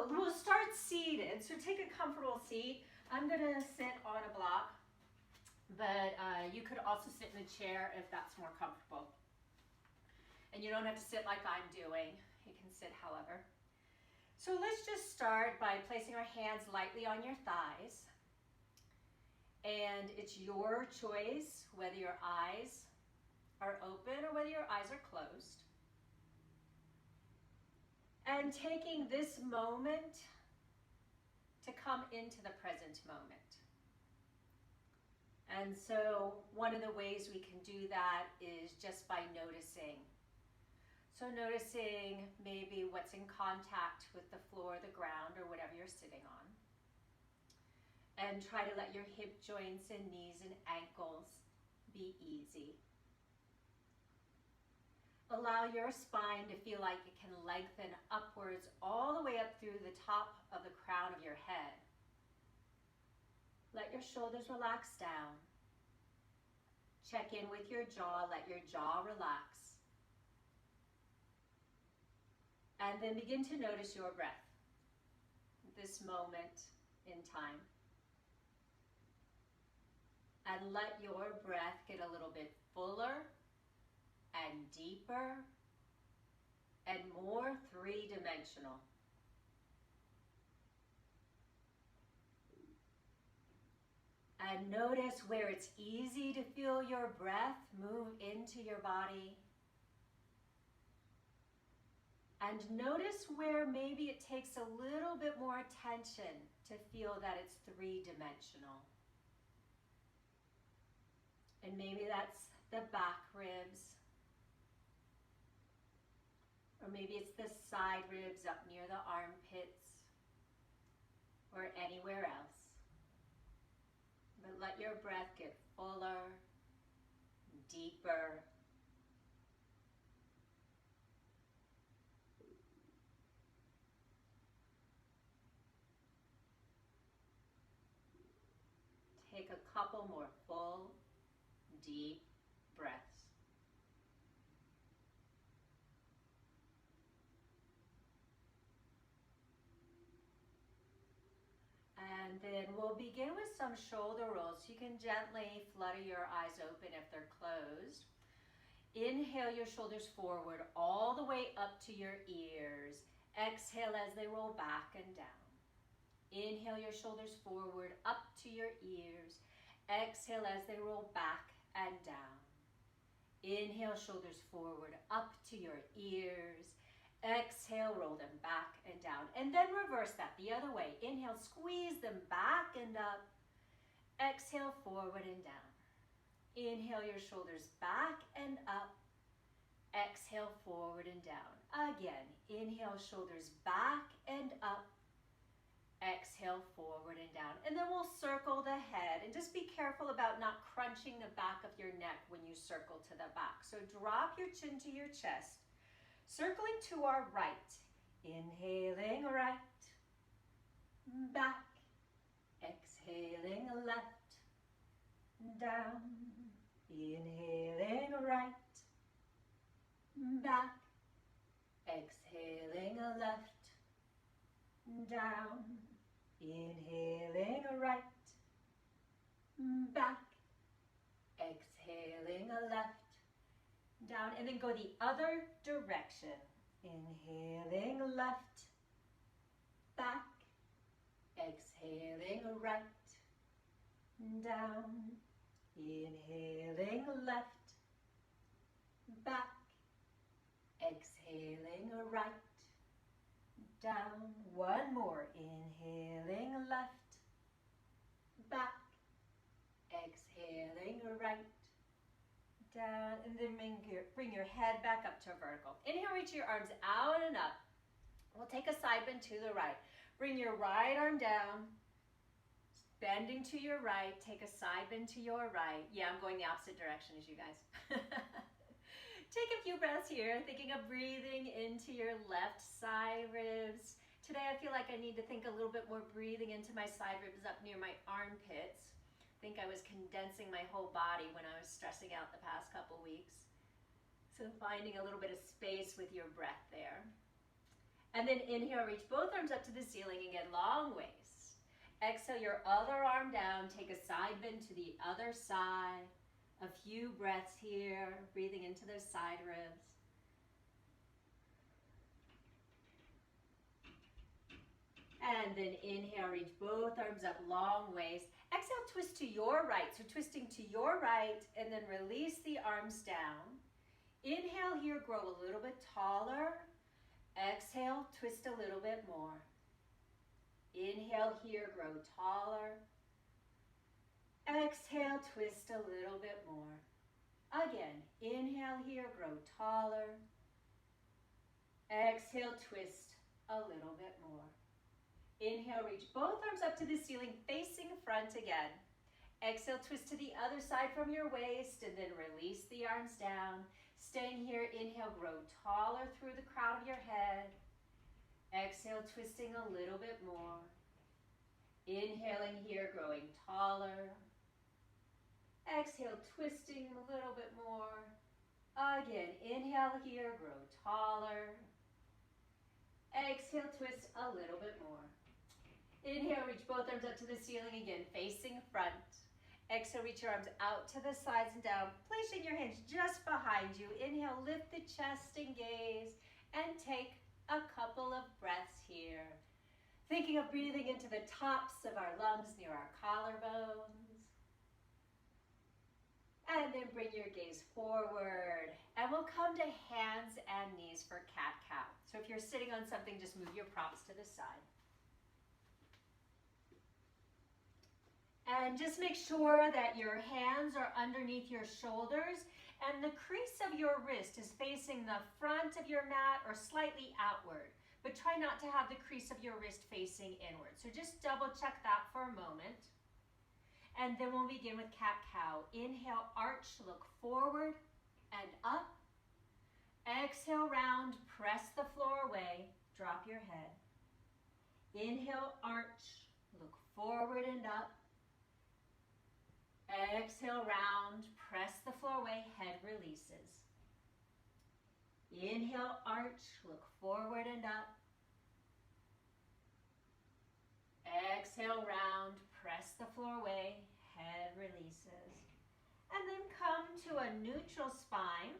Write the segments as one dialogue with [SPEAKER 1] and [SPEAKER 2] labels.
[SPEAKER 1] we'll start seated, so take a comfortable seat. I'm gonna sit on a block, but you could also sit in a chair if that's more comfortable. And you don't have to sit like I'm doing. You can sit however. So let's just start by placing our hands lightly on your thighs. And it's your choice whether your eyes are open or whether your eyes are closed. And taking this moment to come into the present moment. And so one of the ways we can do that is just by noticing. So noticing maybe what's in contact with the floor, the ground, or whatever you're sitting on. And try to let your hip joints and knees and ankles be easy. Allow your spine to feel like it can lengthen upwards all the way up through the top of the crown of your head. Let your shoulders relax down. Check in with your jaw, let your jaw relax. And then begin to notice your breath, this moment in time. And let your breath get a little bit fuller and deeper and more three-dimensional. And notice where it's easy to feel your breath move into your body. And notice where maybe it takes a little bit more attention to feel that it's three-dimensional. And maybe that's the back ribs. Or maybe it's the side ribs up near the armpits. Or anywhere else. But let your breath get fuller, deeper. Take a couple more full, deep breaths. And then we'll begin with some shoulder rolls. You can gently flutter your eyes open if they're closed. Inhale your shoulders forward all the way up to your ears. Exhale as they roll back and down. Inhale your shoulders forward up to your ears. Exhale as they roll back and down. Inhale, shoulders forward up to your ears. Exhale, roll them back and down. And then reverse that the other way. Inhale, squeeze them back and up. Exhale, forward and down. Inhale your shoulders back and up. Exhale, forward and down. Again, inhale, shoulders back and up. Exhale, forward and down. And then we'll circle the head. And just be careful about not crunching the back of your neck when you circle to the back. So drop your chin to your chest. Circling to our right. Inhaling right. Back. Exhaling left. Down. Inhaling right. Back. Exhaling left. Down. Inhaling right. Back. Exhaling left. Down. And then go the other direction. Inhaling left. Back. Exhaling right. Down. Inhaling left. Back. Exhaling right. Down. One more. Inhaling left. Back. Exhaling right. Down. And then bring your head back up to vertical. Inhale, reach your arms out and up. We'll take a side bend to the right. Bring your right arm down. Bending to your right. Take a side bend to your right. Yeah, I'm going the opposite direction as you guys. Take a few breaths here, thinking of breathing into your left side ribs. Today I feel like I need to think a little bit more breathing into my side ribs up near my armpits. I think I was condensing my whole body when I was stressing out the past couple weeks. So finding a little bit of space with your breath there. And then inhale, reach both arms up to the ceiling again, long waist. Exhale your other arm down, take a side bend to the other side. A few breaths here, breathing into those side ribs. And then inhale, reach both arms up, long waist. Exhale, twist to your right. So twisting to your right, and then release the arms down. Inhale here, grow a little bit taller. Exhale, twist a little bit more. Inhale here, grow taller. Exhale, twist a little bit more. Again, inhale here, grow taller. Exhale, twist a little bit more. Inhale, reach both arms up to the ceiling, facing front again. Exhale, twist to the other side from your waist, and then release the arms down. Staying here, inhale, grow taller through the crown of your head. Exhale, twisting a little bit more. Inhaling here, growing taller. Exhale, twisting a little bit more. Again, inhale here, grow taller. Exhale, twist a little bit more. Inhale, reach both arms up to the ceiling again, facing front. Exhale, reach your arms out to the sides and down, placing your hands just behind you. Inhale, lift the chest and gaze, and take a couple of breaths here. Thinking of breathing into the tops of our lungs near our collarbones. And then bring your gaze forward. And we'll come to hands and knees for cat-cow. So if you're sitting on something, just move your props to the side. And just make sure that your hands are underneath your shoulders and the crease of your wrist is facing the front of your mat or slightly outward. But try not to have the crease of your wrist facing inward. So just double check that for a moment. And then we'll begin with cat-cow. Inhale, arch, look forward and up. Exhale, round, press the floor away, drop your head. Inhale, arch, look forward and up. Exhale, round, press the floor away, head releases. Inhale, arch, look forward and up. Exhale, round, press the floor away, head releases. And then come to a neutral spine.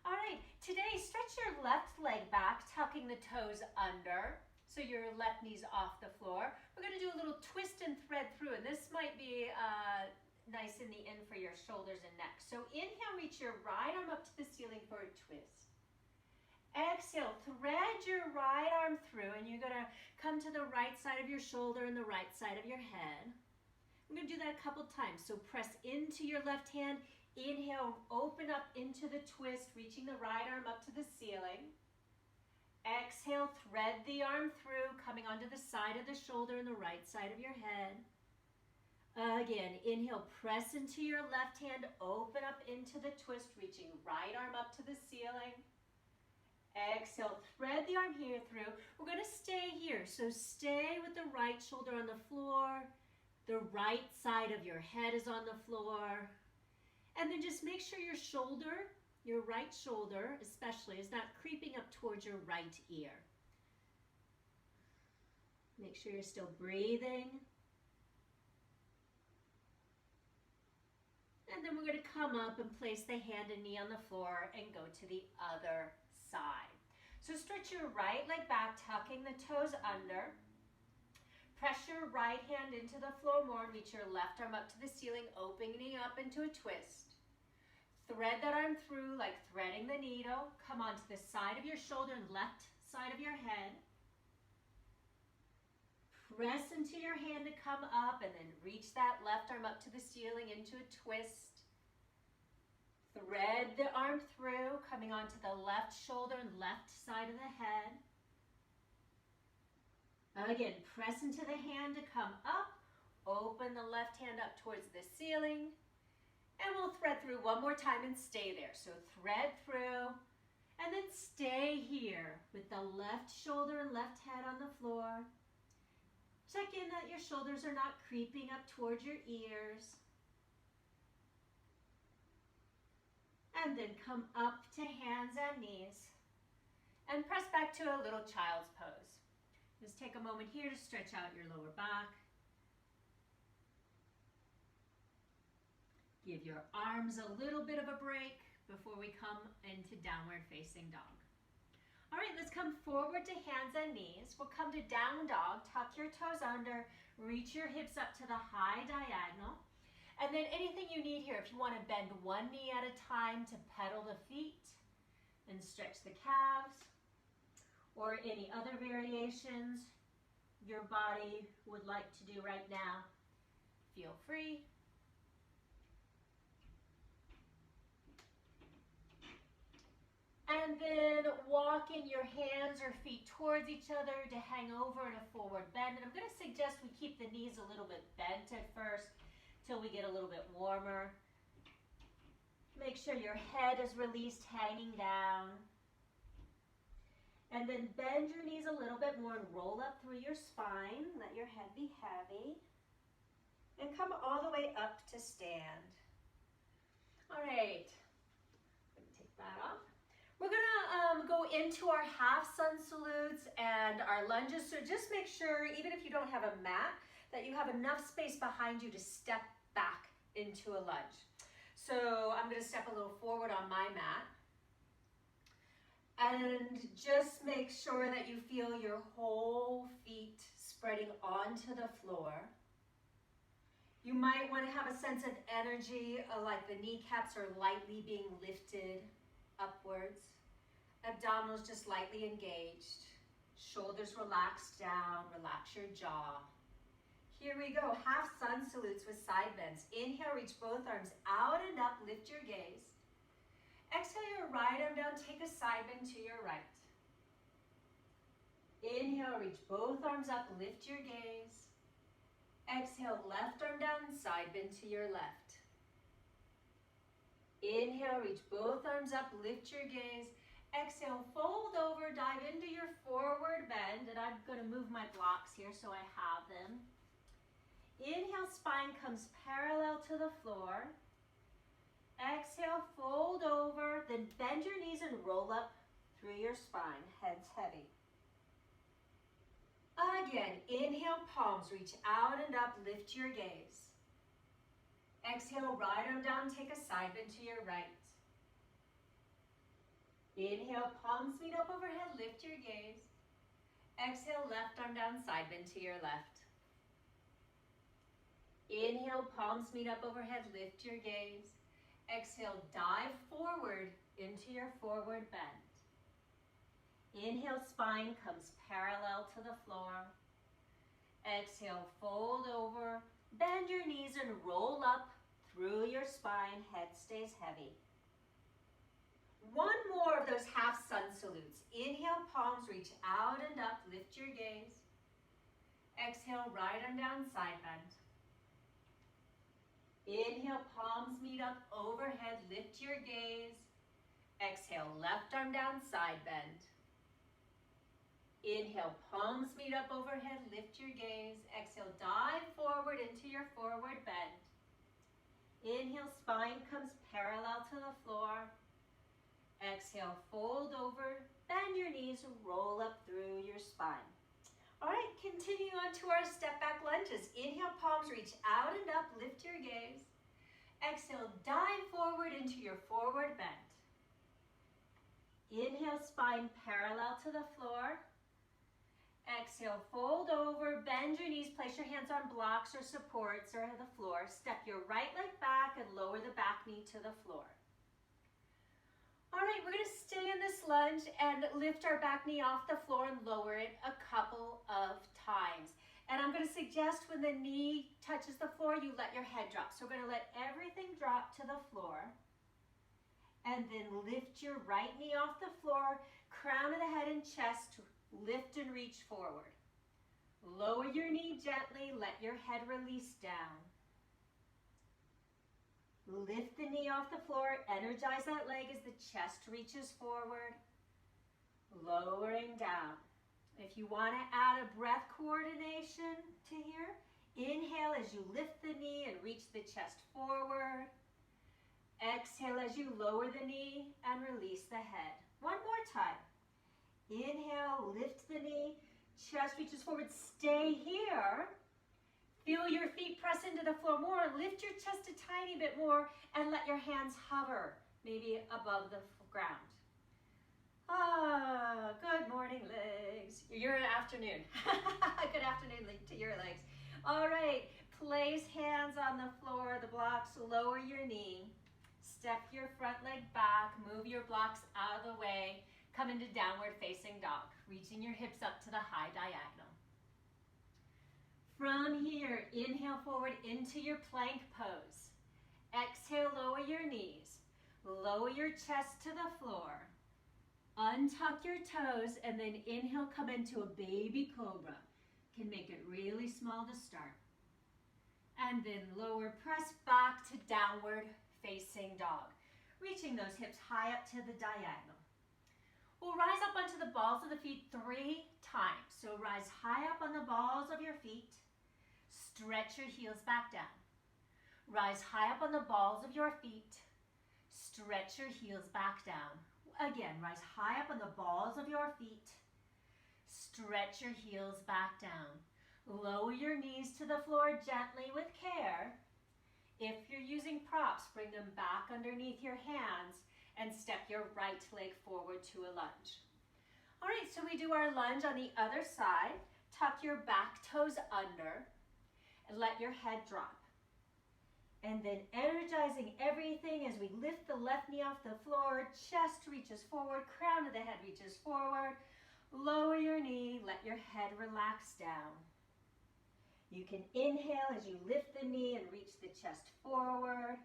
[SPEAKER 1] All right, today stretch your left leg back, tucking the toes under. So your left knee's off the floor. We're gonna do a little twist and thread through, and this might be nice in the end for your shoulders and neck. So inhale, reach your right arm up to the ceiling for a twist. Exhale, thread your right arm through, and you're gonna come to the right side of your shoulder and the right side of your head. I'm gonna do that a couple times. So press into your left hand. Inhale, open up into the twist, reaching the right arm up to the ceiling. Exhale, thread the arm through, coming onto the side of the shoulder and the right side of your head. Again, inhale, press into your left hand, open up into the twist, reaching right arm up to the ceiling. Exhale, thread the arm here through. We're going to stay here, so stay with the right shoulder on the floor. The right side of your head is on the floor. And then just make sure your shoulder, your right shoulder especially, is not creeping up towards your right ear. Make sure you're still breathing. And then we're going to come up and place the hand and knee on the floor and go to the other side. So stretch your right leg back, tucking the toes under. Press your right hand into the floor more, reach your left arm up to the ceiling, opening up into a twist. Thread that arm through like threading the needle. Come onto the side of your shoulder and left side of your head. Press into your hand to come up and then reach that left arm up to the ceiling into a twist. Thread the arm through, coming onto the left shoulder and left side of the head. Again, press into the hand to come up. Open the left hand up towards the ceiling. And we'll thread through one more time and stay there. So thread through and then stay here with the left shoulder and left head on the floor. Check in that your shoulders are not creeping up towards your ears. And then come up to hands and knees. And press back to a little child's pose. Just take a moment here to stretch out your lower back. Give your arms a little bit of a break before we come into downward facing dog. All right, let's come forward to hands and knees. We'll come to down dog, tuck your toes under, reach your hips up to the high diagonal. And then anything you need here, if you want to bend one knee at a time to pedal the feet and stretch the calves, or any other variations your body would like to do right now, feel free. And then walking your hands or feet towards each other to hang over in a forward bend. And I'm going to suggest we keep the knees a little bit bent at first till we get a little bit warmer. Make sure your head is released, hanging down. And then bend your knees a little bit more and roll up through your spine. Let your head be heavy. And come all the way up to stand. All right. Let me take that off. We're gonna go into our half sun salutes and our lunges. So just make sure, even if you don't have a mat, that you have enough space behind you to step back into a lunge. So I'm gonna step a little forward on my mat. And just make sure that you feel your whole feet spreading onto the floor. You might want to have a sense of energy, like the kneecaps are lightly being lifted upwards. Abdominals just lightly engaged. Shoulders relaxed down, relax your jaw. Here we go, half sun salutes with side bends. Inhale, reach both arms out and up, lift your gaze. Exhale your right arm down, take a side bend to your right. Inhale, reach both arms up, lift your gaze. Exhale, left arm down, side bend to your left. Inhale, reach both arms up, lift your gaze. Exhale, fold over, dive into your forward bend. And I'm going to move my blocks here so I have them. Inhale, spine comes parallel to the floor. Exhale, fold over, then bend your knees and roll up through your spine. Head's heavy. Again, inhale, palms reach out and up, lift your gaze. Exhale, right arm down, take a side bend to your right. Inhale, palms meet up overhead, lift your gaze. Exhale, left arm down, side bend to your left. Inhale, palms meet up overhead, lift your gaze. Exhale, dive forward into your forward bend. Inhale, spine comes parallel to the floor. Exhale, fold over, bend your knees and roll up through your spine, head stays heavy. One more of those half sun salutes. Inhale, palms reach out and up, lift your gaze. Exhale, right arm down, side bend. Inhale, palms meet up overhead, lift your gaze. Exhale, left arm down, side bend. Inhale, palms meet up overhead, lift your gaze. Exhale, dive forward into your forward bend. Inhale, spine comes parallel to the floor. Exhale, fold over, bend your knees, roll up through your spine. All right, continue on to our step back lunges. Inhale, palms reach out and up, lift your gaze. Exhale, dive forward into your forward bend. Inhale, spine parallel to the floor. Exhale, fold over, bend your knees, place your hands on blocks or supports or the floor. Step your right leg back and lower the back knee to the floor. All right, we're gonna stay in this lunge and lift our back knee off the floor and lower it a couple of times. And I'm gonna suggest when the knee touches the floor, you let your head drop. So we're gonna let everything drop to the floor. And then lift your right knee off the floor, crown of the head and chest, lift and reach forward. Lower your knee gently, let your head release down. Lift the knee off the floor, energize that leg as the chest reaches forward, lowering down. If you want to add a breath coordination to here, inhale as you lift the knee and reach the chest forward. Exhale as you lower the knee and release the head. One more time. Inhale, lift the knee, chest reaches forward, stay here. Feel your feet press into the floor more, lift your chest a tiny bit more, and let your hands hover, maybe above the ground. Ah, good morning, legs. You're in afternoon. Good afternoon to your legs. All right, place hands on the floor, the blocks, lower your knee. Step your front leg back, move your blocks out of the way. Come into downward facing dog, reaching your hips up to the high diagonal. From here, inhale forward into your plank pose. Exhale, lower your knees. Lower your chest to the floor. Untuck your toes and then inhale, come into a baby cobra. Can make it really small to start. And then lower, press back to downward facing dog. Reaching those hips high up to the diagonal. We'll rise up onto the balls of the feet 3 times. So rise high up on the balls of your feet. Stretch your heels back down. Rise high up on the balls of your feet. Stretch your heels back down. Again, rise high up on the balls of your feet. Stretch your heels back down. Lower your knees to the floor gently with care. If you're using props, bring them back underneath your hands and step your right leg forward to a lunge. All right, so we do our lunge on the other side. Tuck your back toes under and let your head drop. And then energizing everything as we lift the left knee off the floor, chest reaches forward, crown of the head reaches forward. Lower your knee, let your head relax down. You can inhale as you lift the knee and reach the chest forward.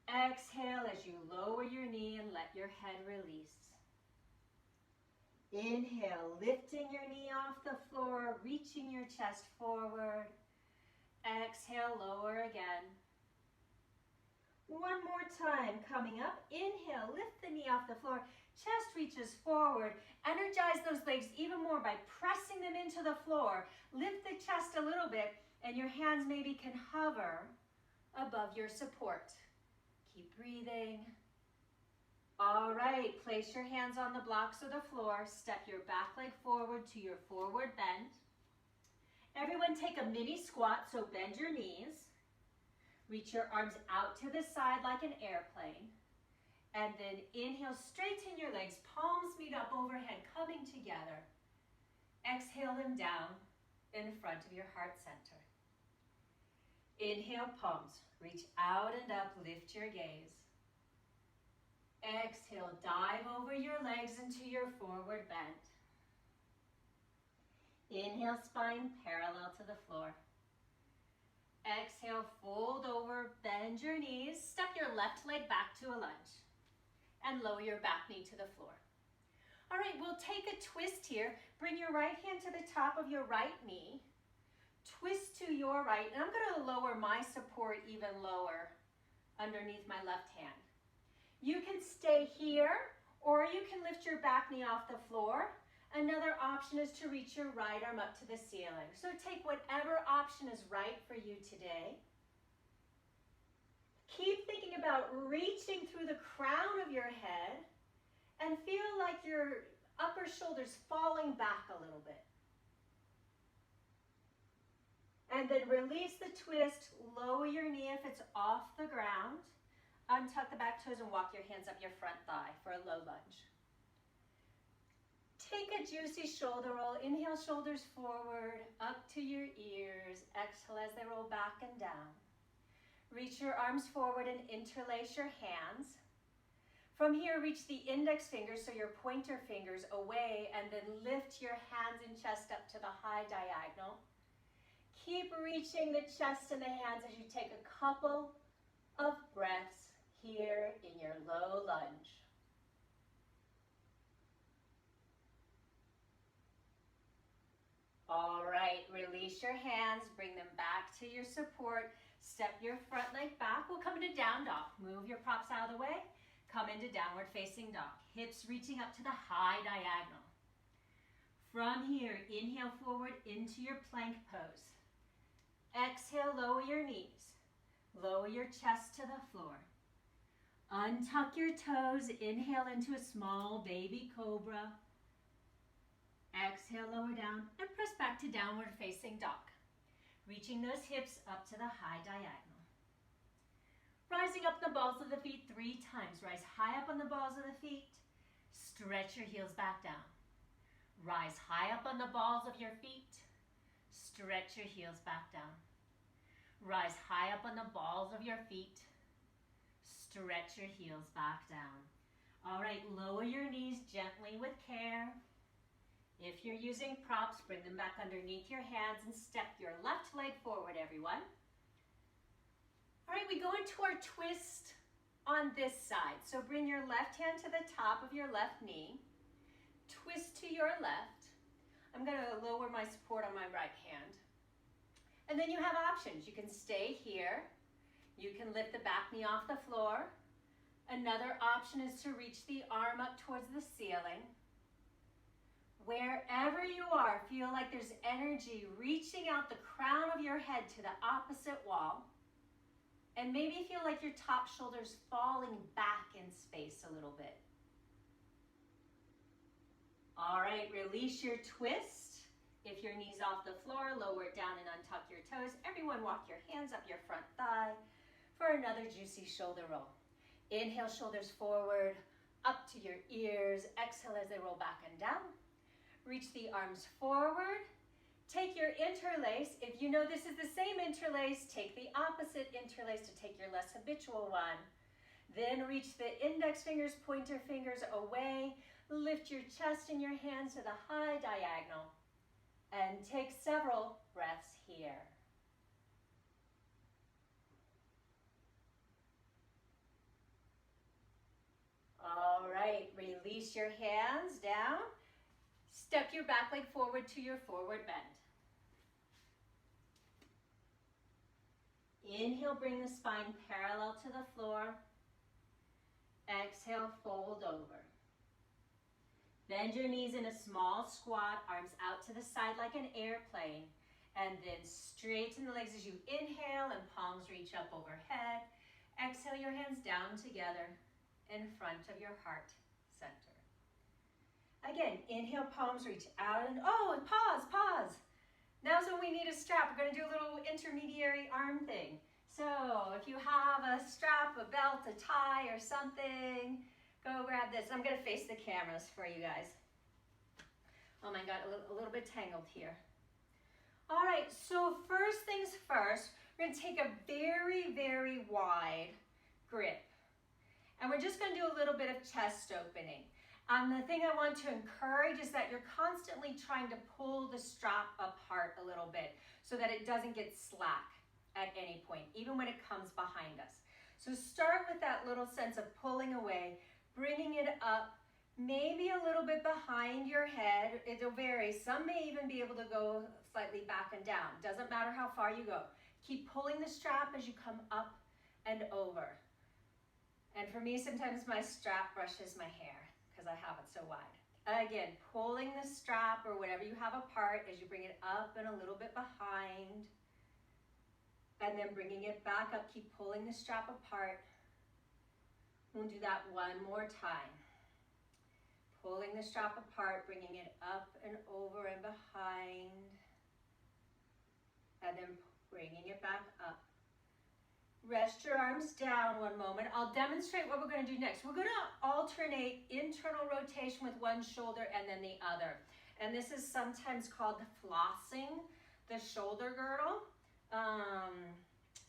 [SPEAKER 1] Exhale as you lower your knee and let your head release. Inhale, lifting your knee off the floor, reaching your chest forward. Exhale, lower again. One more time, coming up. Inhale, lift the knee off the floor. Chest reaches forward. Energize those legs even more by pressing them into the floor. Lift the chest a little bit, and your hands maybe can hover above your support. Keep breathing. All right, place your hands on the blocks of the floor. Step your back leg forward to your forward bend. Everyone take a mini squat, so bend your knees. Reach your arms out to the side like an airplane. And then inhale, straighten your legs, palms meet up overhead, coming together. Exhale them down in front of your heart center. Inhale, palms, reach out and up, lift your gaze. Exhale, dive over your legs into your forward bend. Inhale, spine parallel to the floor. Exhale, fold over, bend your knees, step your left leg back to a lunge, and lower your back knee to the floor. All right, we'll take a twist here. Bring your right hand to the top of your right knee. Twist to your right, and I'm going to lower my support even lower underneath my left hand. You can stay here, or you can lift your back knee off the floor. Another option is to reach your right arm up to the ceiling. So take whatever option is right for you today. Keep thinking about reaching through the crown of your head and feel like your upper shoulder's falling back a little bit. And then release the twist, lower your knee if it's off the ground. Untuck the back toes and walk your hands up your front thigh for a low lunge. Take a juicy shoulder roll. Inhale, shoulders forward, up to your ears. Exhale as they roll back and down. Reach your arms forward and interlace your hands. From here, reach the index fingers, so your pointer fingers away, and then lift your hands and chest up to the high diagonal. Keep reaching the chest and the hands as you take a couple of breaths here in your low lunge. All right, release your hands, bring them back to your support. Step your front leg back. We'll come into down dog. Move your props out of the way. Come into downward facing dog. Hips reaching up to the high diagonal. From here, inhale forward into your plank pose. Exhale, lower your knees. Lower your chest to the floor. Untuck your toes. Inhale into a small baby cobra. Exhale, lower down, and press back to downward facing dog. Reaching those hips up to the high diagonal. Rising up the balls of the feet 3 times. Rise high up on the balls of the feet. Stretch your heels back down. Rise high up on the balls of your feet. Stretch your heels back down. Rise high up on the balls of your feet. Stretch your heels back down. All right, lower your knees gently with care. If you're using props, bring them back underneath your hands and step your left leg forward, everyone. All right, we go into our twist on this side. So bring your left hand to the top of your left knee. Twist to your left. I'm going to lower my support on my right hand. And then you have options. You can stay here. You can lift the back knee off the floor. Another option is to reach the arm up towards the ceiling. Wherever you are, feel like there's energy reaching out the crown of your head to the opposite wall. And maybe feel like your top shoulder's falling back in space a little bit. All right, release your twist. If your knee's off the floor, lower it down and untuck your toes. Everyone walk your hands up your front thigh for another juicy shoulder roll. Inhale, shoulders forward, up to your ears. Exhale as they roll back and down. Reach the arms forward. Take your interlace. If you know this is the same interlace, take the opposite interlace to take your less habitual one. Then reach the index fingers, pointer fingers away. Lift your chest and your hands to the high diagonal. And take several breaths here. All right, release your hands down. Step your back leg forward to your forward bend. Inhale, bring the spine parallel to the floor. Exhale, fold over. Bend your knees in a small squat, arms out to the side like an airplane. And then straighten the legs as you inhale and palms reach up overhead. Exhale, your hands down together in front of your heart center. Again, inhale, palms reach out and pause. Now's when we need a strap. We're gonna do a little intermediary arm thing. So if you have a strap, a belt, a tie or something, go grab this. I'm gonna face the cameras for you guys. Oh my God, a little bit tangled here. All right, so first things first, we're gonna take a very, very wide grip. And we're just gonna do a little bit of chest opening. The thing I want to encourage is that you're constantly trying to pull the strap apart a little bit so that it doesn't get slack at any point, even when it comes behind us. So start with that little sense of pulling away, bringing it up, maybe a little bit behind your head. It'll vary. Some may even be able to go slightly back and down. Doesn't matter how far you go. Keep pulling the strap as you come up and over. And for me, sometimes my strap brushes my hair because I have it so wide. Again, pulling the strap or whatever you have apart as you bring it up and a little bit behind. And then bringing it back up, keep pulling the strap apart. We'll do that one more time. Pulling the strap apart, bringing it up and over and behind. And then bringing it back up. Rest your arms down one moment. I'll demonstrate what we're going to do next. We're going to alternate internal rotation with one shoulder and then the other. And this is sometimes called flossing the shoulder girdle.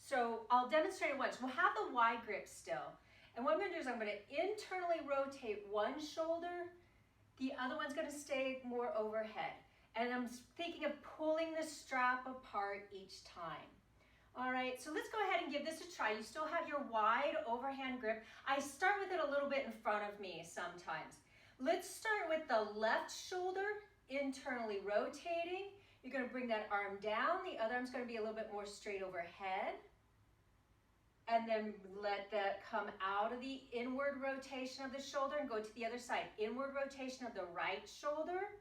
[SPEAKER 1] So I'll demonstrate it once. We'll have the wide grip still. And what I'm going to do is I'm going to internally rotate one shoulder. The other one's going to stay more overhead. And I'm thinking of pulling the strap apart each time. All right, so let's go ahead and give this a try. You still have your wide overhand grip. I start with it a little bit in front of me sometimes. Let's start with the left shoulder internally rotating. You're going to bring that arm down. The other arm's going to be a little bit more straight overhead. And then let that come out of the inward rotation of the shoulder and go to the other side. Inward rotation of the right shoulder,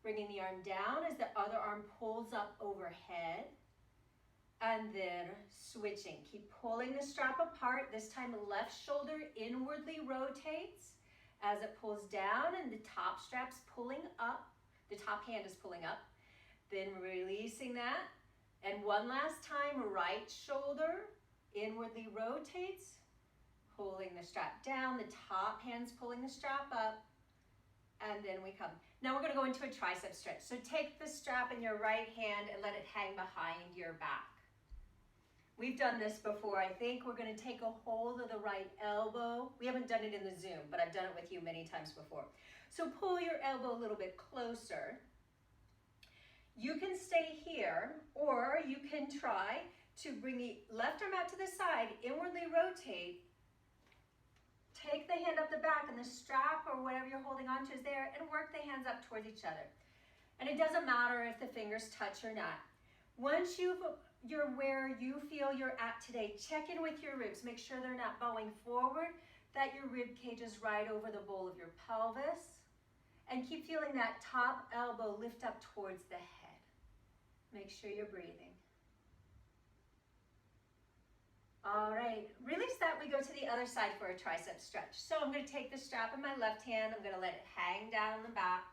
[SPEAKER 1] bringing the arm down as the other arm pulls up overhead. And then switching. Keep pulling the strap apart. This time the left shoulder inwardly rotates as it pulls down and the top strap's pulling up. The top hand is pulling up, then releasing that. And one last time, right shoulder inwardly rotates, pulling the strap down, the top hand's pulling the strap up, and then we come. Now we're gonna go into a tricep stretch. So take the strap in your right hand and let it hang behind your back. We've done this before. I think we're gonna take a hold of the right elbow. We haven't done it in the Zoom, but I've done it with you many times before. So pull your elbow a little bit closer. You can stay here, or you can try to bring the left arm out to the side, inwardly rotate, take the hand up the back and the strap or whatever you're holding onto is there, and work the hands up towards each other. And it doesn't matter if the fingers touch or not. Once you're where you feel you're at today, check in with your ribs. Make sure they're not bowing forward, that your rib cage is right over the bowl of your pelvis. And keep feeling that top elbow lift up towards the head. Make sure you're breathing. All right, release that. We go to the other side for a tricep stretch. So I'm going to take the strap in my left hand. I'm going to let it hang down the back.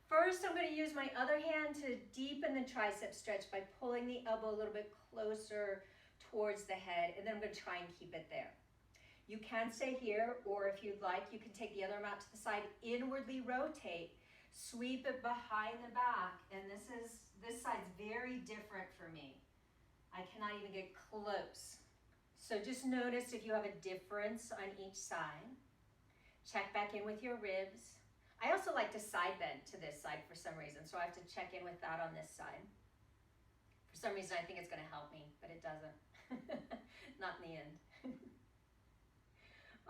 [SPEAKER 1] First, I'm going to use my other hand to deepen the tricep stretch by pulling the elbow a little bit closer towards the head, and then I'm going to try and keep it there. You can stay here, or if you'd like, you can take the other arm out to the side, inwardly rotate, sweep it behind the back, and this side's very different for me. I cannot even get close. So just notice if you have a difference on each side. Check back in with your ribs. I also like to side bend to this side for some reason, so I have to check in with that on this side. For some reason, I think it's going to help me, but it doesn't. Not in the end.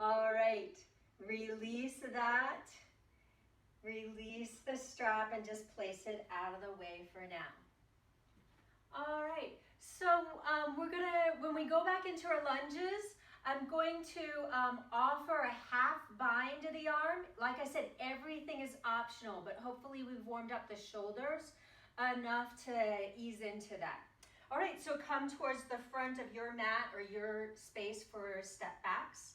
[SPEAKER 1] All right, release that. Release the strap and just place it out of the way for now. All right, so we're gonna, when we go back into our lunges, I'm going to offer a half bind to the arm. Like I said, everything is optional, but hopefully we've warmed up the shoulders enough to ease into that. All right, so come towards the front of your mat or your space for step backs.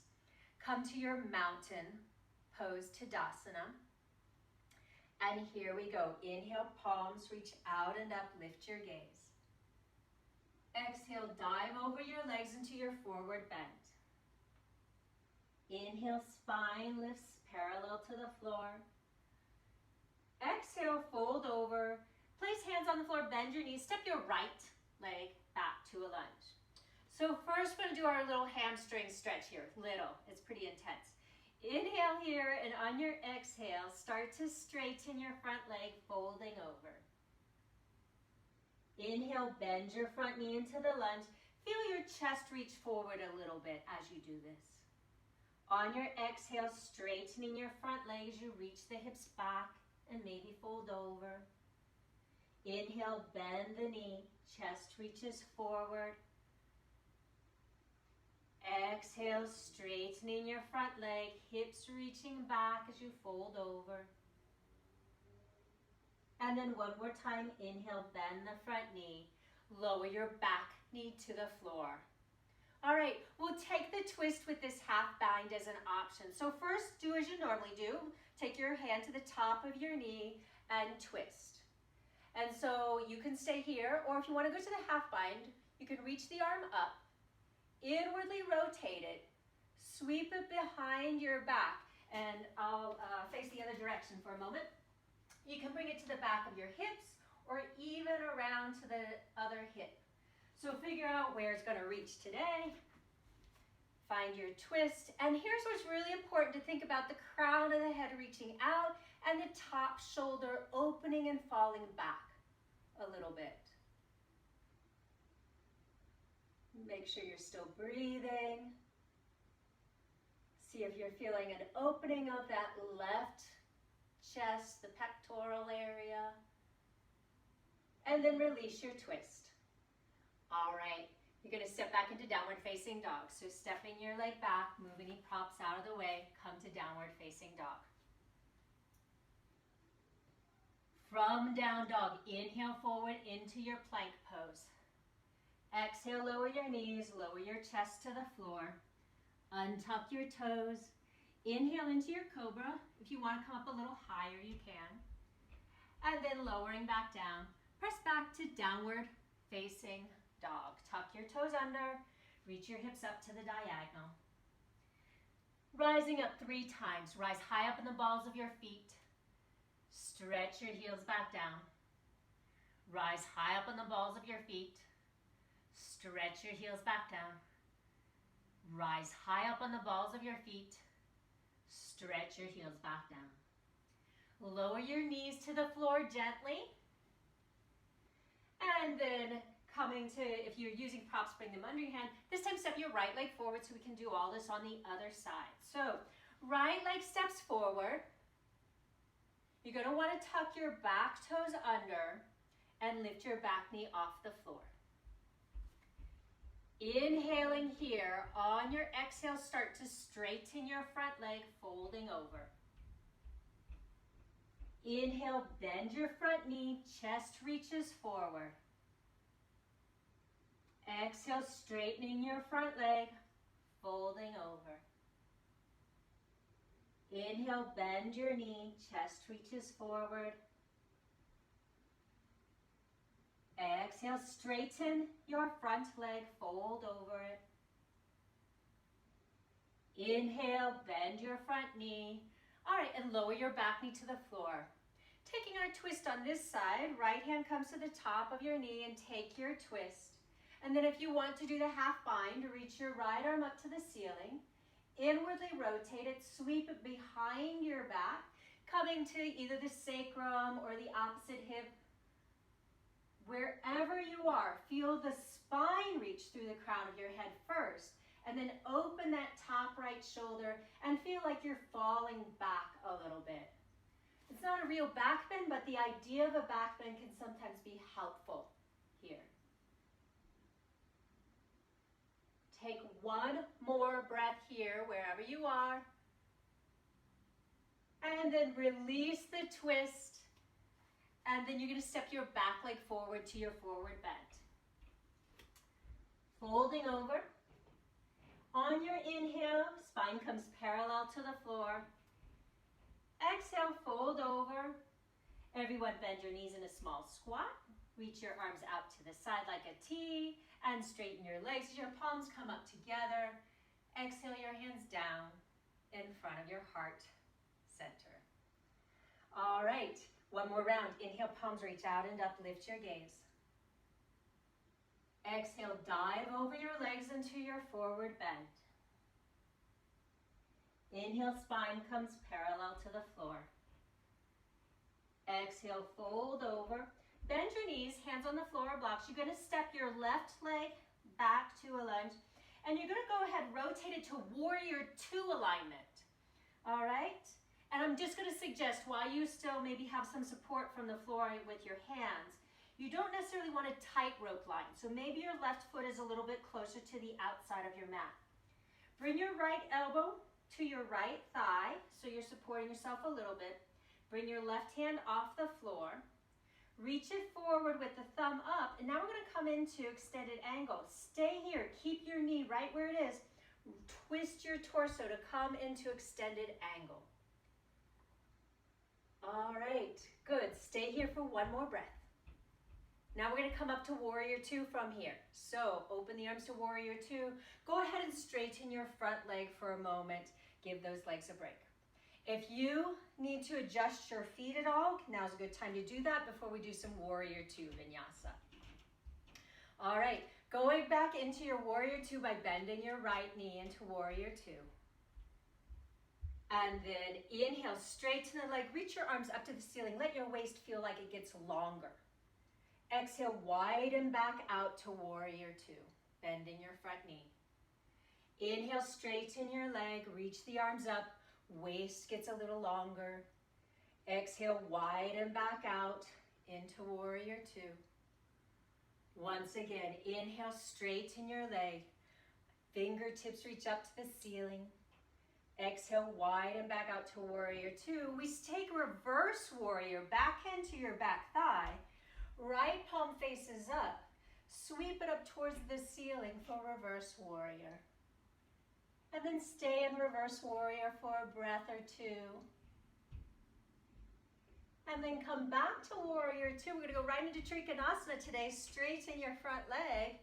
[SPEAKER 1] Come to your mountain pose, Tadasana. And here we go. Inhale, palms reach out and up, lift your gaze. Exhale, dive over your legs into your forward bend. Inhale, spine lifts parallel to the floor. Exhale, fold over. Place hands on the floor, bend your knees, step your right leg back to a lunge. So first we're going to do our little hamstring stretch here. Little, it's pretty intense. Inhale here, and on your exhale, start to straighten your front leg, folding over. Inhale, bend your front knee into the lunge. Feel your chest reach forward a little bit as you do this. On your exhale, straightening your front leg as you reach the hips back and maybe fold over. Inhale, bend the knee, chest reaches forward. Exhale, straightening your front leg, hips reaching back as you fold over. And then one more time, inhale, bend the front knee, lower your back knee to the floor. All right, we'll take the twist with this half bind as an option. So first, do as you normally do. Take your hand to the top of your knee and twist. And so you can stay here, or if you want to go to the half bind, you can reach the arm up, inwardly rotate it, sweep it behind your back, and I'll face the other direction for a moment. You can bring it to the back of your hips or even around to the other hip. So figure out where it's going to reach today. Find your twist. And here's what's really important to think about: the crown of the head reaching out and the top shoulder opening and falling back a little bit. Make sure you're still breathing. See if you're feeling an opening of that left chest, the pectoral area. And then release your twist. All right, you're going to step back into downward facing dog. So stepping your leg back, move any props out of the way, come to downward facing dog. From down dog, inhale forward into your plank pose. Exhale, lower your knees, lower your chest to the floor. Untuck your toes. Inhale into your cobra. If you want to come up a little higher, you can. And then lowering back down. Press back to downward facing dog. Tuck your toes under. Reach your hips up to the diagonal. Rising up 3 times. Rise high up in the balls of your feet. Stretch your heels back down. Rise high up on the balls of your feet. Stretch your heels back down. Rise high up on the balls of your feet. Stretch your heels back down. Lower your knees to the floor gently. And then coming to, if you're using props, bring them under your hand. This time step your right leg forward so we can do all this on the other side. So right leg steps forward. You're going to want to tuck your back toes under and lift your back knee off the floor. Inhaling here, on your exhale, start to straighten your front leg, folding over. Inhale, bend your front knee, chest reaches forward. Exhale, straightening your front leg, folding over. Inhale, bend your knee, chest reaches forward. Exhale, straighten your front leg, fold over it. Inhale, bend your front knee. All right, and lower your back knee to the floor. Taking our twist on this side, right hand comes to the top of your knee and take your twist. And then if you want to do the half bind, reach your right arm up to the ceiling. Inwardly rotate it, sweep it behind your back, coming to either the sacrum or the opposite hip. Wherever you are, feel the spine reach through the crown of your head first, and then open that top right shoulder and feel like you're falling back a little bit. It's not a real back bend, but the idea of a back bend can sometimes be helpful here. Take one more breath here, wherever you are. And then release the twist. And then you're going to step your back leg forward to your forward bend. Folding over. On your inhale, spine comes parallel to the floor. Exhale, fold over. Everyone bend your knees in a small squat. Reach your arms out to the side like a T and straighten your legs as your palms come up together. Exhale your hands down in front of your heart center. All right, one more round. Inhale, palms reach out and up, lift your gaze. Exhale, dive over your legs into your forward bend. Inhale, spine comes parallel to the floor. Exhale, fold over. Bend your knees, hands on the floor or blocks. You're going to step your left leg back to a lunge. And you're going to go ahead and rotate it to warrior two alignment. All right? And I'm just going to suggest, while you still maybe have some support from the floor with your hands, you don't necessarily want a tightrope line. So maybe your left foot is a little bit closer to the outside of your mat. Bring your right elbow to your right thigh, so you're supporting yourself a little bit. Bring your left hand off the floor. Reach it forward with the thumb up, and now we're going to come into extended angle. Stay here. Keep your knee right where it is. Twist your torso to come into extended angle. All right, good. Stay here for one more breath. Now we're going to come up to warrior two from here. So open the arms to warrior two. Go ahead and straighten your front leg for a moment. Give those legs a break. If you need to adjust your feet at all, now's a good time to do that before we do some warrior two vinyasa. All right, going back into your warrior two by bending your right knee into warrior two. And then inhale, straighten the leg, reach your arms up to the ceiling. Let your waist feel like it gets longer. Exhale, widen back out to warrior two, bending your front knee. Inhale, straighten your leg, reach the arms up, waist gets a little longer. Exhale, widen back out into warrior two. Once again, inhale, straighten your leg, fingertips reach up to the ceiling. Exhale, widen back out to warrior two. We take reverse warrior, back hand to your back thigh. Right palm faces up. Sweep it up towards the ceiling for reverse warrior. And then stay in reverse warrior for a breath or two. And then come back to warrior two. We're gonna go right into Trikonasana today. Straighten your front leg.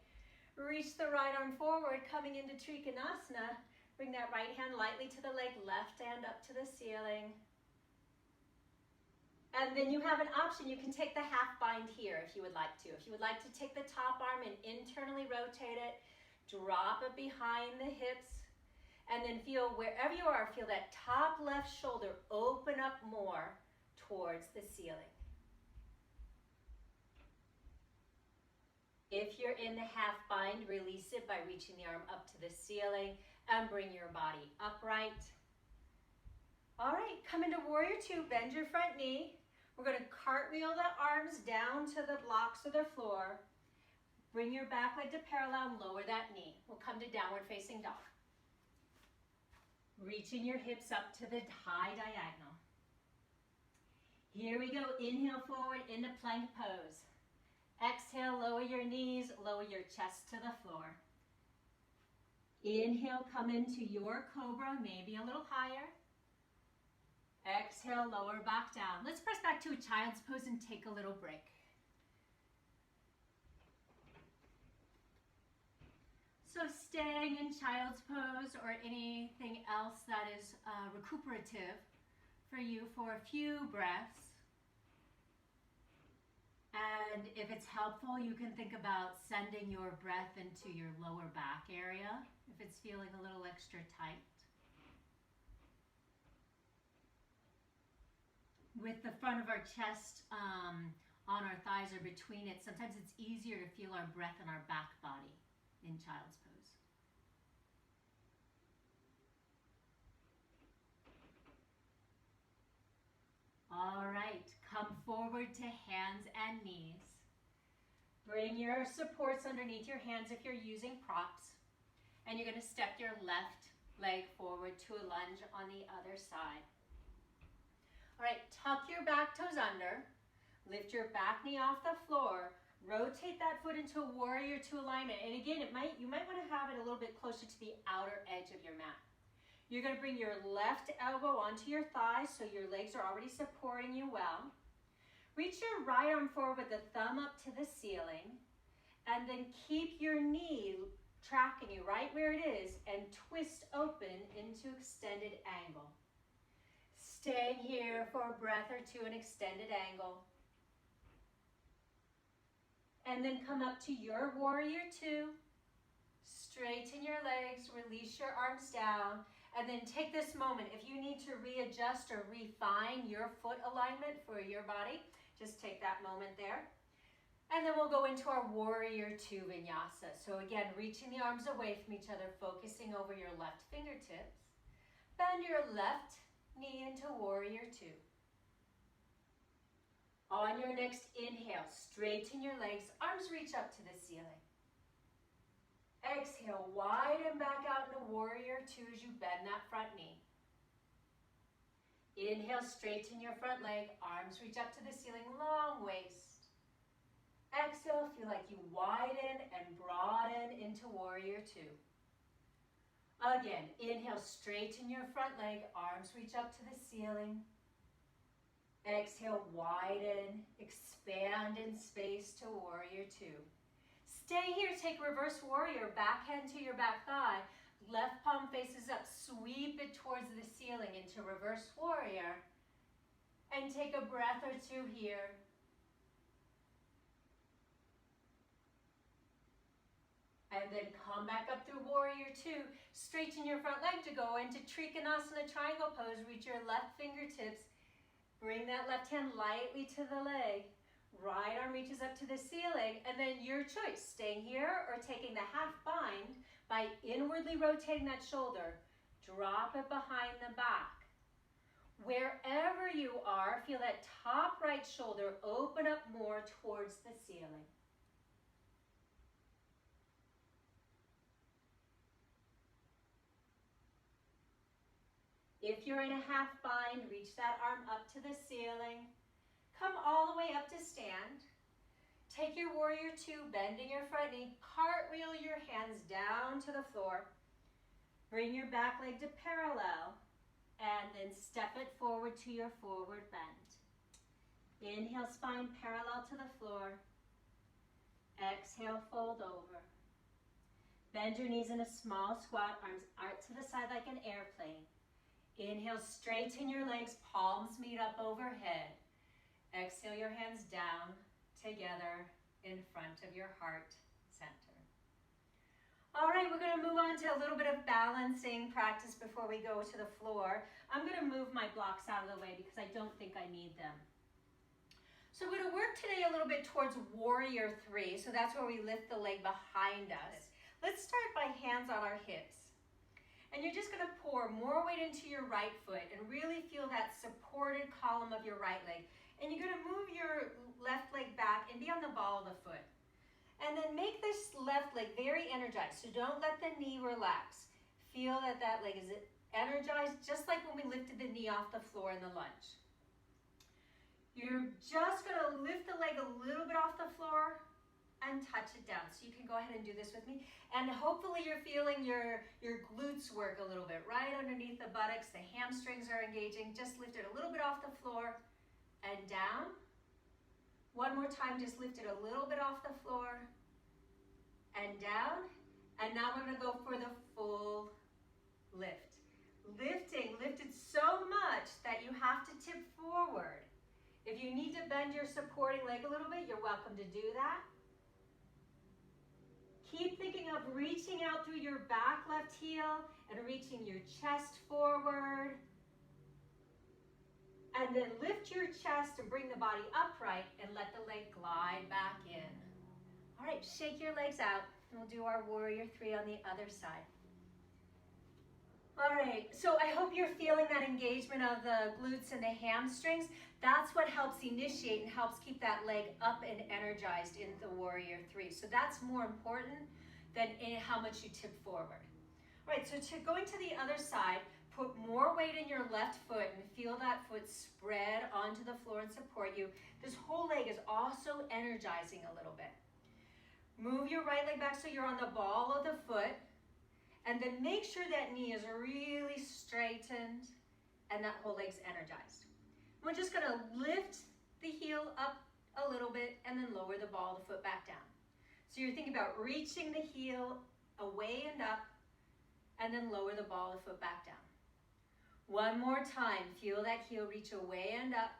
[SPEAKER 1] Reach the right arm forward, coming into Trikonasana. Bring that right hand lightly to the leg, left hand up to the ceiling. And then you have an option. You can take the half bind here if you would like to. If you would like to take the top arm and internally rotate it, drop it behind the hips, and then feel wherever you are, feel that top left shoulder open up more towards the ceiling. If you're in the half bind, release it by reaching the arm up to the ceiling and bring your body upright. All right, come into warrior two, bend your front knee. We're gonna cartwheel the arms down to the blocks of the floor. Bring your back leg to parallel and lower that knee. We'll come to downward facing dog. Reaching your hips up to the high diagonal. Here we go, inhale forward into plank pose. Exhale, lower your knees, lower your chest to the floor. Inhale, come into your cobra, maybe a little higher. Exhale, lower back down. Let's press back to a child's pose and take a little break. So staying in child's pose or anything else that is recuperative for you for a few breaths. And if it's helpful, you can think about sending your breath into your lower back area if it's feeling a little extra tight. With the front of our chest on our thighs or between it, sometimes it's easier to feel our breath in our back body in child's pose. All right, come forward to hands and knees. Bring your supports underneath your hands if you're using props. And you're gonna step your left leg forward to a lunge on the other side. All right, tuck your back toes under. Lift your back knee off the floor. Rotate that foot into a warrior two alignment. And again, you might wanna have it a little bit closer to the outer edge of your mat. You're gonna bring your left elbow onto your thigh so your legs are already supporting you well. Reach your right arm forward with the thumb up to the ceiling, and then keep your knee tracking you right where it is and twist open into extended angle. Staying here for a breath or two in extended angle. And then come up to your warrior two. Straighten your legs, release your arms down. And then take this moment, if you need to readjust or refine your foot alignment for your body, just take that moment there. And then we'll go into our warrior two vinyasa. So again, reaching the arms away from each other, focusing over your left fingertips. Bend your left knee into warrior two. On your next inhale, straighten your legs, arms reach up to the ceiling. Exhale, widen back out into warrior two as you bend that front knee. Inhale, straighten your front leg, arms reach up to the ceiling, long waist. Exhale, feel like you widen and broaden into warrior two. Again, inhale, straighten your front leg, arms reach up to the ceiling. Exhale, widen, expand in space to warrior two. Stay here, take reverse warrior, back hand to your back thigh, left palm faces up, sweep it towards the ceiling into reverse warrior, and take a breath or two here. And then come back up through warrior two, straighten your front leg to go into Trikonasana triangle pose, reach your left fingertips, bring that left hand lightly to the leg. Right arm reaches up to the ceiling, and then your choice, staying here or taking the half bind by inwardly rotating that shoulder. Drop it behind the back. Wherever you are, feel that top right shoulder open up more towards the ceiling. If you're in a half bind, reach that arm up to the ceiling. Come all the way up to stand. Take your warrior two, bending your front knee, cartwheel your hands down to the floor. Bring your back leg to parallel, and then step it forward to your forward bend. Inhale, spine parallel to the floor. Exhale, fold over. Bend your knees in a small squat, arms out to the side like an airplane. Inhale, straighten your legs, palms meet up overhead. Exhale your hands down, together, in front of your heart center. All right, we're gonna move on to a little bit of balancing practice before we go to the floor. I'm gonna move my blocks out of the way because I don't think I need them. So we're gonna work today a little bit towards warrior three. So that's where we lift the leg behind us. Let's start by hands on our hips. And you're just gonna pour more weight into your right foot and really feel that supported column of your right leg. And you're gonna move your left leg back and be on the ball of the foot. And then make this left leg very energized. So don't let the knee relax. Feel that that leg is energized, just like when we lifted the knee off the floor in the lunge. You're just gonna lift the leg a little bit off the floor and touch it down. So you can go ahead and do this with me. And hopefully you're feeling your glutes work a little bit, right underneath the buttocks. The hamstrings are engaging. Just lift it a little bit off the floor and down. One more time, just lift it a little bit off the floor and down. And now we're gonna go for the full lift. Lifted so much that you have to tip forward. If you need to bend your supporting leg a little bit, you're welcome to do that. Keep thinking of reaching out through your back left heel and reaching your chest forward. And then lift your chest and bring the body upright and let the leg glide back in. All right, shake your legs out and we'll do our warrior three on the other side. All right, so I hope you're feeling that engagement of the glutes and the hamstrings. That's what helps initiate and helps keep that leg up and energized in the warrior three. So that's more important than in how much you tip forward. All right, so going to the other side, put more weight in your left foot and feel that foot spread onto the floor and support you. This whole leg is also energizing a little bit. Move your right leg back so you're on the ball of the foot. And then make sure that knee is really straightened and that whole leg's energized. We're just gonna lift the heel up a little bit and then lower the ball of the foot back down. So you're thinking about reaching the heel away and up and then lower the ball of the foot back down. One more time, feel that heel reach away and up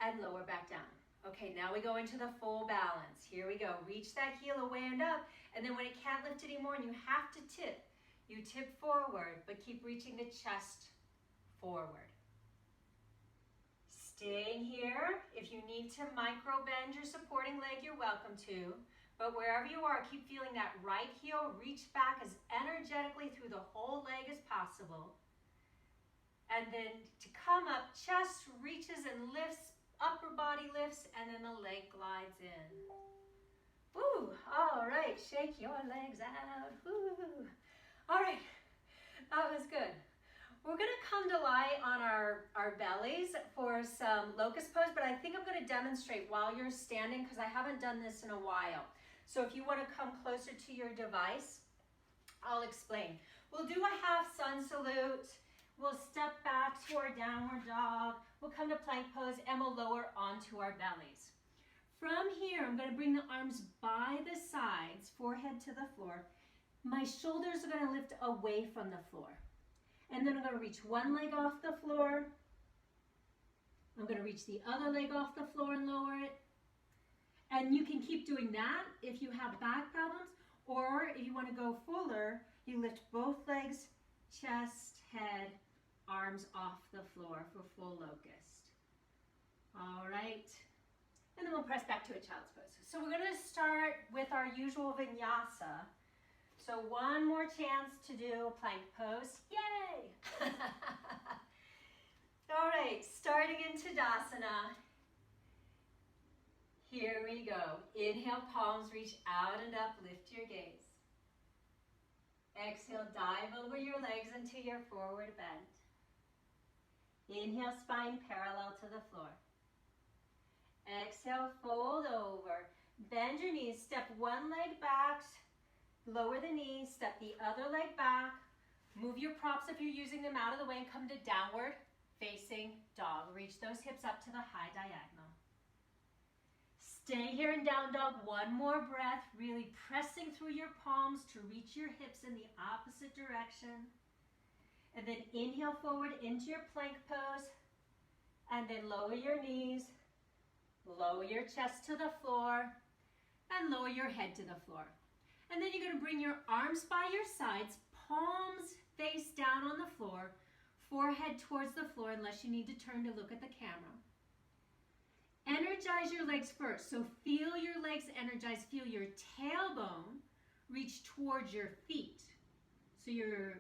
[SPEAKER 1] and lower back down. Okay, now we go into the full balance. Here we go. Reach that heel away and up, and then when it can't lift anymore and you have to tip, you tip forward, but keep reaching the chest forward. Staying here. If you need to micro bend your supporting leg, you're welcome to. But wherever you are, keep feeling that right heel reach back as energetically through the whole leg as possible. And then to come up, chest reaches and lifts, upper body lifts, and then the leg glides in. Woo! All right, shake your legs out. Woo! All right, that was good. We're gonna come to lie on our bellies for some locust pose, but I think I'm gonna demonstrate while you're standing because I haven't done this in a while. So if you wanna come closer to your device, I'll explain. We'll do a half sun salute. We'll step back to our downward dog. We'll come to plank pose and we'll lower onto our bellies. From here, I'm gonna bring the arms by the sides, forehead to the floor. My shoulders are gonna lift away from the floor. And then I'm gonna reach one leg off the floor. I'm gonna reach the other leg off the floor and lower it. And you can keep doing that if you have back problems, or if you wanna go fuller, you lift both legs, chest, head, arms off the floor for full locust. All right. And then we'll press back to a child's pose. So we're gonna start with our usual vinyasa. So one more chance to do a plank pose. Yay! All right, starting in Tadasana. Here we go. Inhale, palms reach out and up, lift your gaze. Exhale, dive over your legs into your forward bend. Inhale, spine parallel to the floor. Exhale, fold over. Bend your knees, step one leg back, lower the knees, step the other leg back. Move your props if you're using them out of the way and come to downward facing dog. Reach those hips up to the high diagonal. Stay here in down dog. One more breath, really pressing through your palms to reach your hips in the opposite direction. And then inhale forward into your plank pose. And then lower your knees, lower your chest to the floor, and lower your head to the floor. And then you're going to bring your arms by your sides, palms face down on the floor, forehead towards the floor unless you need to turn to look at the camera. Energize your legs first. So feel your legs energize. Feel your tailbone reach towards your feet. So you're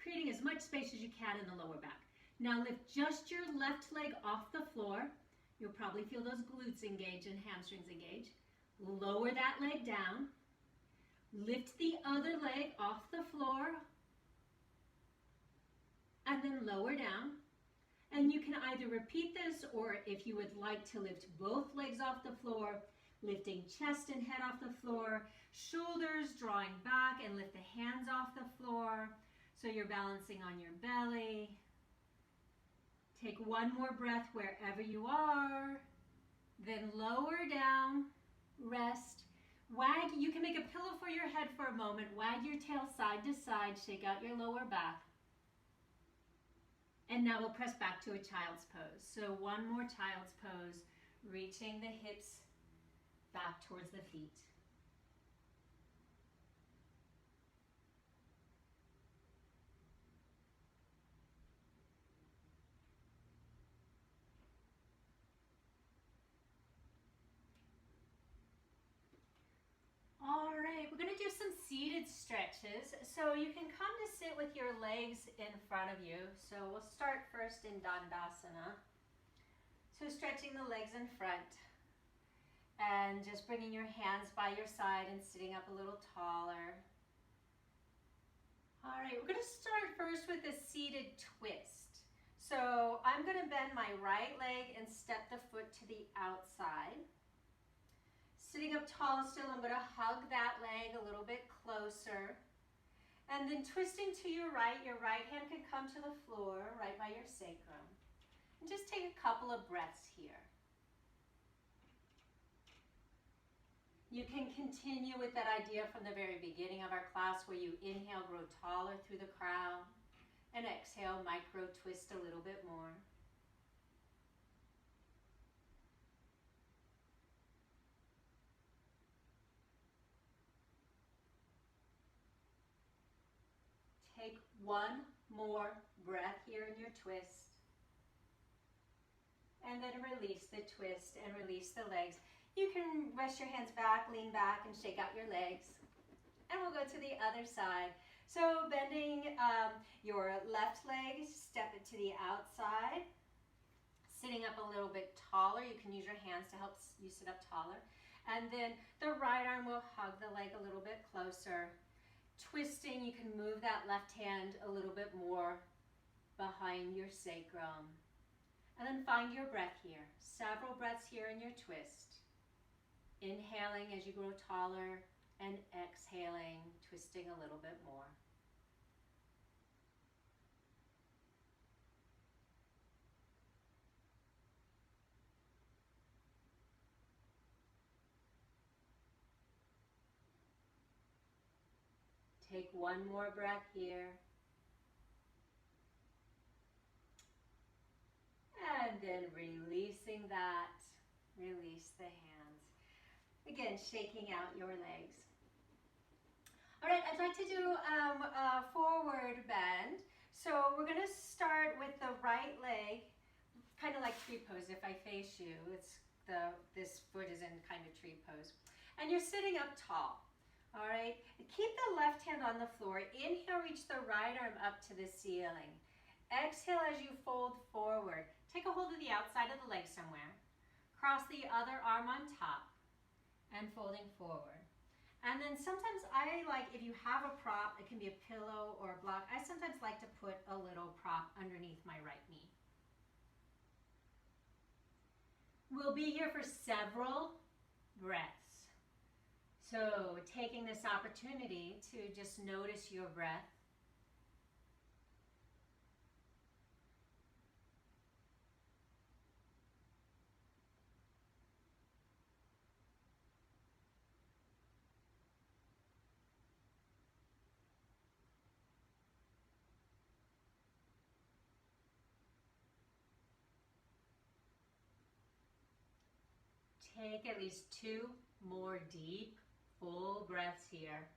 [SPEAKER 1] creating as much space as you can in the lower back. Now lift just your left leg off the floor. You'll probably feel those glutes engage and hamstrings engage. Lower that leg down. Lift the other leg off the floor. And then lower down. And you can either repeat this, or if you would like to lift both legs off the floor, lifting chest and head off the floor, shoulders drawing back, and lift the hands off the floor. So you're balancing on your belly. Take one more breath wherever you are. Then lower down, rest. Wag, you can make a pillow for your head for a moment. Wag your tail side to side, shake out your lower back. And now we'll press back to a child's pose. So one more child's pose, reaching the hips back towards the feet. All right, we're going to do some seated stretches. So you can come to sit with your legs in front of you. So we'll start first in Dandasana. So stretching the legs in front and just bringing your hands by your side and sitting up a little taller. All right, we're going to start first with a seated twist. So I'm going to bend my right leg and step the foot to the outside. Sitting up tall still, I'm going to hug that leg a little bit closer. And then twisting to your right hand can come to the floor right by your sacrum. And just take a couple of breaths here. You can continue with that idea from the very beginning of our class where you inhale, grow taller through the crown, and exhale, micro twist a little bit more. Take one more breath here in your twist. And then release the twist and release the legs. You can rest your hands back, lean back, and shake out your legs. And we'll go to the other side. So bending your left leg, step it to the outside. Sitting up a little bit taller. You can use your hands to help you sit up taller. And then the right arm will hug the leg a little bit closer. Twisting, you can move that left hand a little bit more behind your sacrum. And then find your breath here. Several breaths here in your twist. Inhaling as you grow taller and exhaling, twisting a little bit more. Take one more breath here. And then releasing that, release the hands. Again, shaking out your legs. All right, I'd like to do a forward bend. So we're going to start with the right leg, kind of like tree pose. If I face you, this foot is in kind of tree pose. And you're sitting up tall. All right, keep the left hand on the floor. Inhale, reach the right arm up to the ceiling. Exhale as you fold forward. Take a hold of the outside of the leg somewhere. Cross the other arm on top and folding forward. And then sometimes I like, if you have a prop, it can be a pillow or a block, I sometimes like to put a little prop underneath my right knee. We'll be here for several breaths. So taking this opportunity to just notice your breath. Take at least 2 more deep, full breaths here.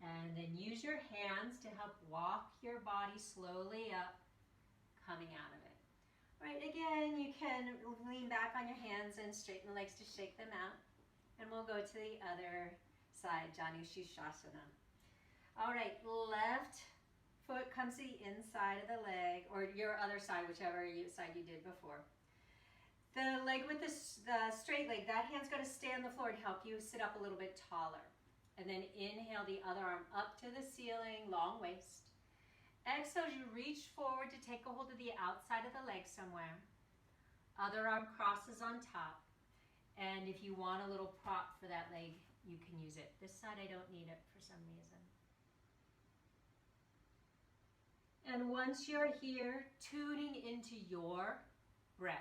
[SPEAKER 1] And then use your hands to help walk your body slowly up, coming out of it. All right, again, you can lean back on your hands and straighten the legs to shake them out. And we'll go to the other side, Janu Shishasana. All right, left foot comes to the inside of the leg, or your other side, whichever side you did before. The leg with the straight leg, that hand's going to stay on the floor and help you sit up a little bit taller. And then inhale the other arm up to the ceiling, long waist. Exhale, you reach forward to take a hold of the outside of the leg somewhere. Other arm crosses on top. And if you want a little prop for that leg, you can use it. This side, I don't need it for some reason. And once you're here, tuning into your breath.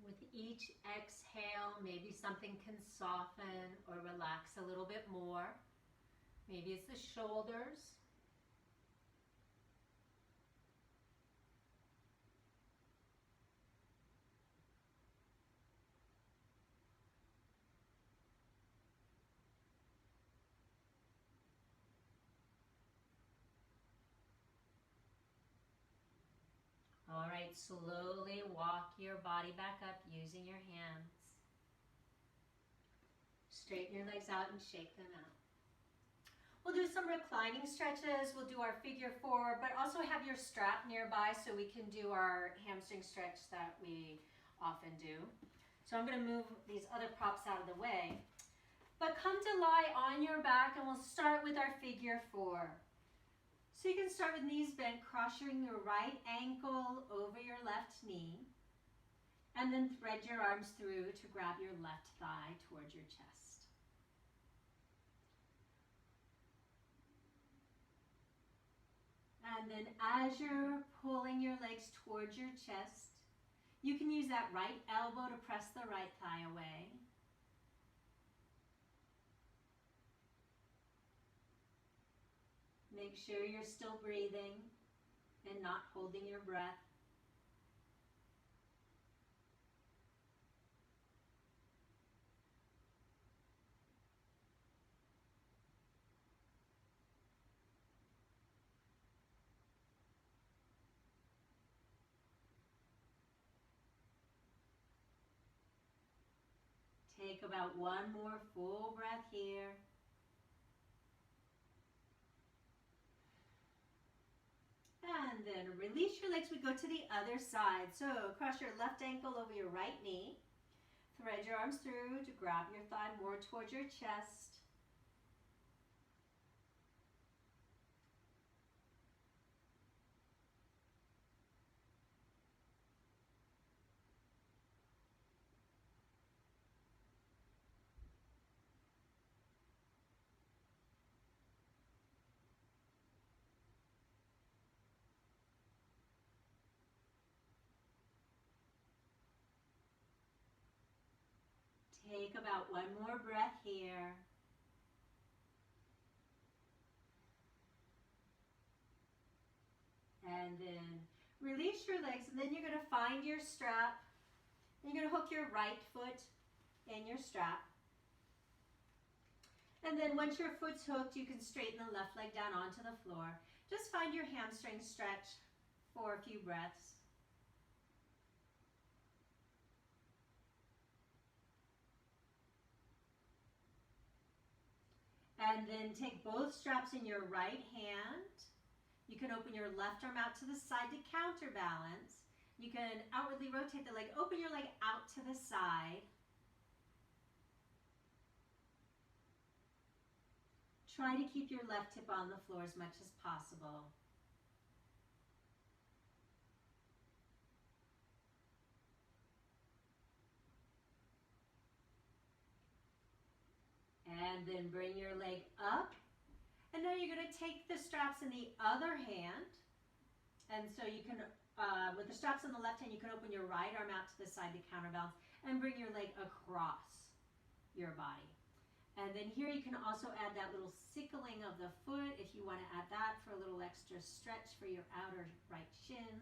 [SPEAKER 1] With each exhale, maybe something can soften or relax a little bit more. Maybe it's the shoulders. All right, slowly walk your body back up using your hands. Straighten your legs out and shake them out. We'll do some reclining stretches. We'll do our figure 4, but also have your strap nearby so we can do our hamstring stretch that we often do. So I'm going to move these other props out of the way. But come to lie on your back, and we'll start with our figure 4. So you can start with knees bent, crossing your right ankle over your left knee, and then thread your arms through to grab your left thigh towards your chest. And then as you're pulling your legs towards your chest, you can use that right elbow to press the right thigh away. Make sure you're still breathing and not holding your breath. Take about one more full breath here. And then release your legs. We go to the other side. So cross your left ankle over your right knee. Thread your arms through to grab your thigh more towards your chest. Take about one more breath here. And then release your legs, and then you're going to find your strap. You're going to hook your right foot in your strap. And then once your foot's hooked, you can straighten the left leg down onto the floor. Just find your hamstring stretch for a few breaths. And then take both straps in your right hand. You can open your left arm out to the side to counterbalance. You can outwardly rotate the leg, open your leg out to the side. Try to keep your left hip on the floor as much as possible. And then bring your leg up. And now you're going to take the straps in the other hand. And so you can, with the straps on the left hand, you can open your right arm out to the side to counterbalance and bring your leg across your body. And then here you can also add that little sickling of the foot if you want to add that for a little extra stretch for your outer right shin.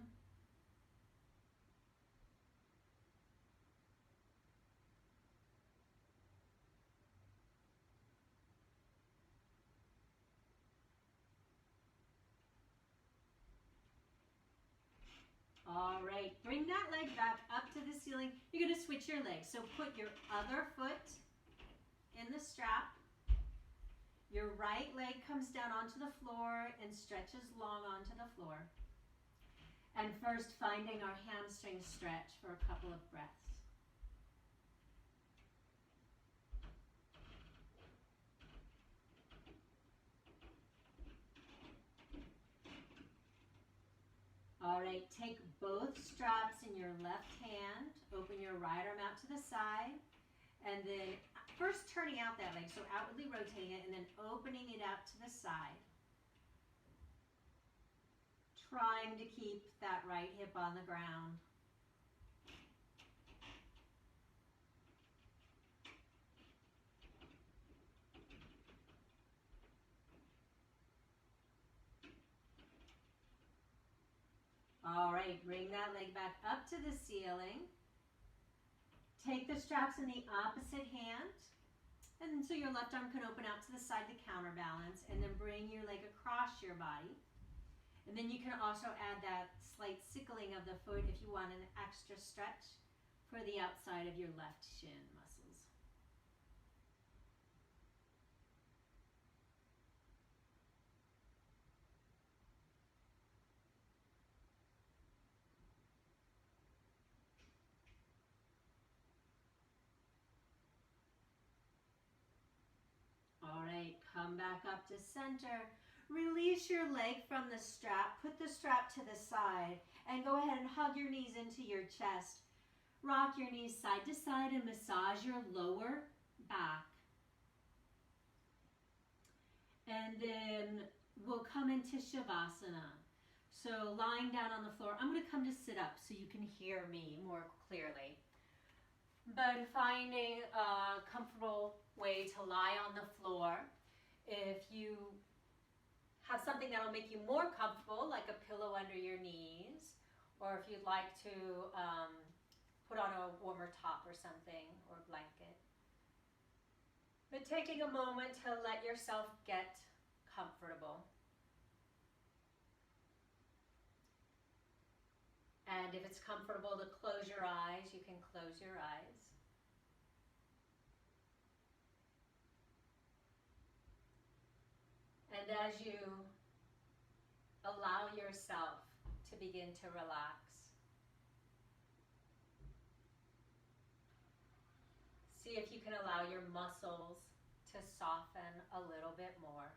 [SPEAKER 1] All right, bring that leg back up to the ceiling. You're going to switch your legs. So put your other foot in the strap. Your right leg comes down onto the floor and stretches long onto the floor. And first finding our hamstring stretch for a couple of breaths. All right, take both straps in your left hand, open your right arm out to the side, and then first turning out that leg, so outwardly rotating it, and then opening it out to the side. Trying to keep that right hip on the ground. All right, bring that leg back up to the ceiling. Take the straps in the opposite hand. And so your left arm can open out to the side to counterbalance, and then bring your leg across your body. And then you can also add that slight sickling of the foot if you want an extra stretch for the outside of your left shin muscles. All right, come back up to center. Release your leg from the strap. Put the strap to the side and go ahead and hug your knees into your chest. Rock your knees side to side and massage your lower back. And then we'll come into Shavasana. So lying down on the floor, I'm going to come to sit up so you can hear me more clearly. But finding a comfortable way to lie on the floor. If you have something that will make you more comfortable, like a pillow under your knees, or if you'd like to put on a warmer top or something, or blanket. But taking a moment to let yourself get comfortable. And if it's comfortable to close your eyes, you can close your eyes. And as you allow yourself to begin to relax, see if you can allow your muscles to soften a little bit more.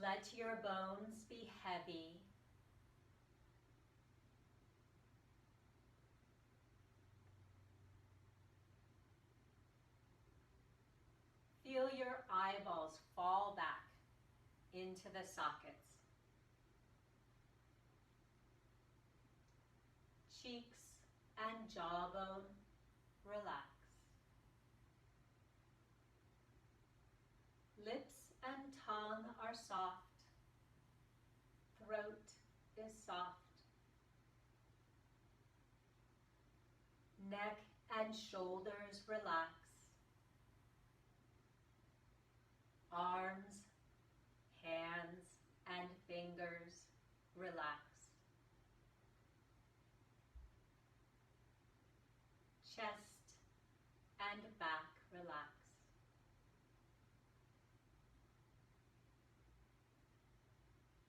[SPEAKER 1] Let your bones be heavy. Feel your eyeballs fall back into the sockets. Cheeks and jawbone relax. Lips and tongue are soft. Throat is soft. Neck and shoulders relax. Arms, hands, and fingers relax. Chest and back relax.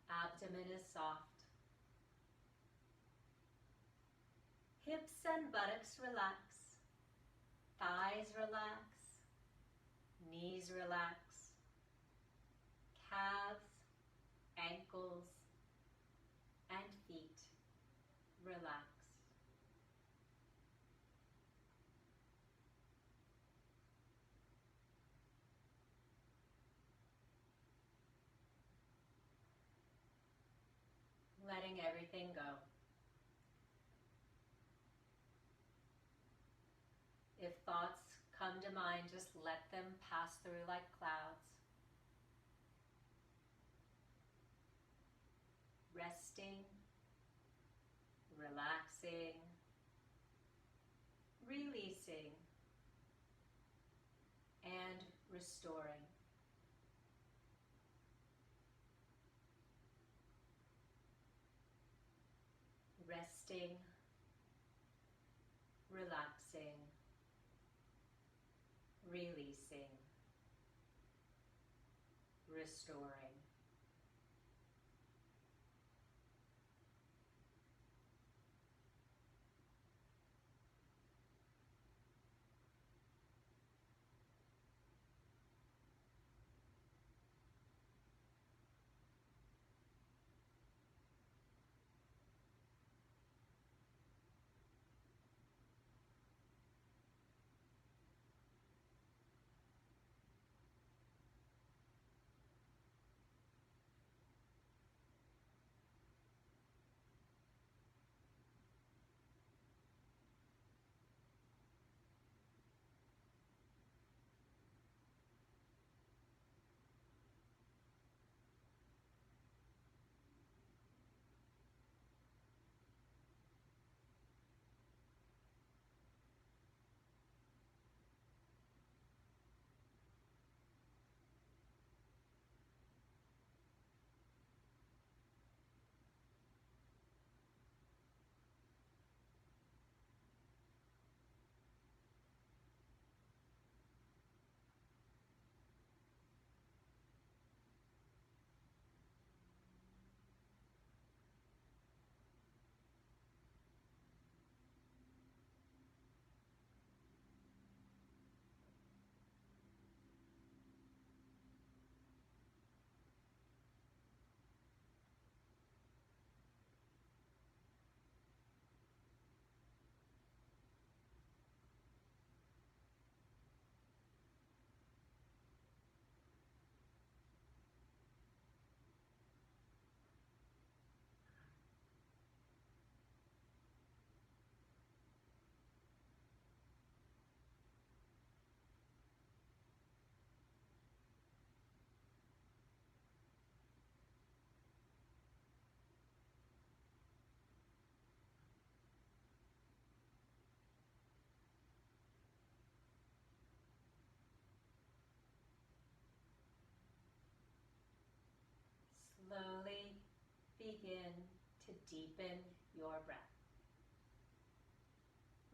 [SPEAKER 1] Abdomen is soft. Hips and buttocks relax. Thighs relax. Knees relax. Calves, ankles, and feet relax. letting everything go. If thoughts come to mind, just let them pass through like clouds. Resting, relaxing, releasing, and restoring. Resting, relaxing, releasing, restoring. Slowly begin to deepen your breath.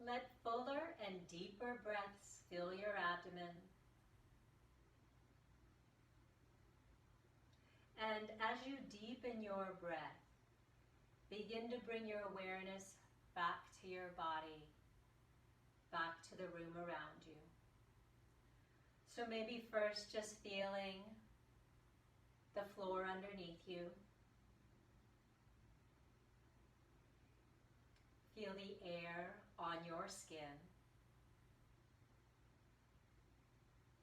[SPEAKER 1] Let fuller and deeper breaths fill your abdomen. And as you deepen your breath, begin to bring your awareness back to your body, back to the room around you. So maybe first just feeling the floor underneath you. Feel the air on your skin.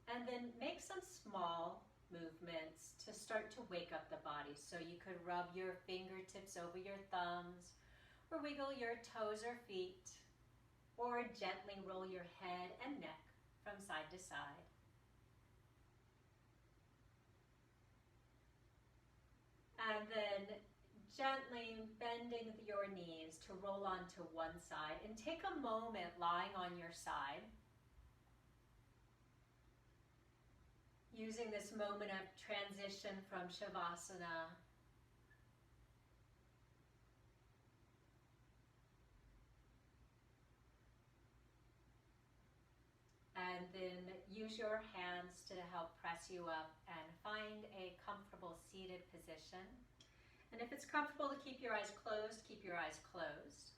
[SPEAKER 1] And then make some small movements to start to wake up the body. So you could rub your fingertips over your thumbs, or wiggle your toes or feet, or gently roll your head and neck from side to side. And then gently bending your knees to roll onto one side, and take a moment lying on your side, using this moment of transition from Shavasana and then use your hands to help press you up and find a comfortable seated position. And if it's comfortable to keep your eyes closed, keep your eyes closed.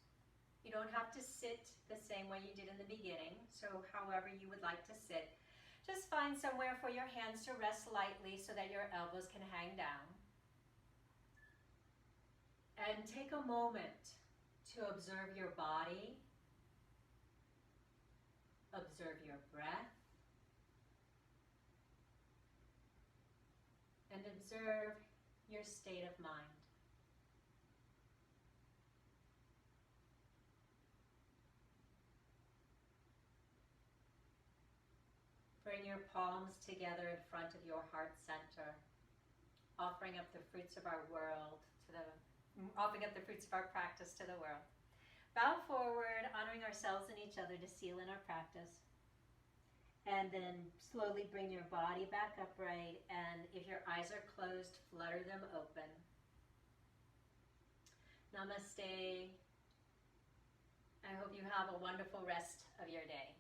[SPEAKER 1] You don't have to sit the same way you did in the beginning, so however you would like to sit. Just find somewhere for your hands to rest lightly so that your elbows can hang down. And take a moment to observe your body, observe your breath, and observe your state of mind. bring your palms together in front of your heart center, offering up the fruits of our world offering up the fruits of our practice to the world. Bow forward, honoring ourselves and each other to seal in our practice. And then slowly bring your body back upright, and if your eyes are closed, flutter them open. Namaste. I hope you have a wonderful rest of your day.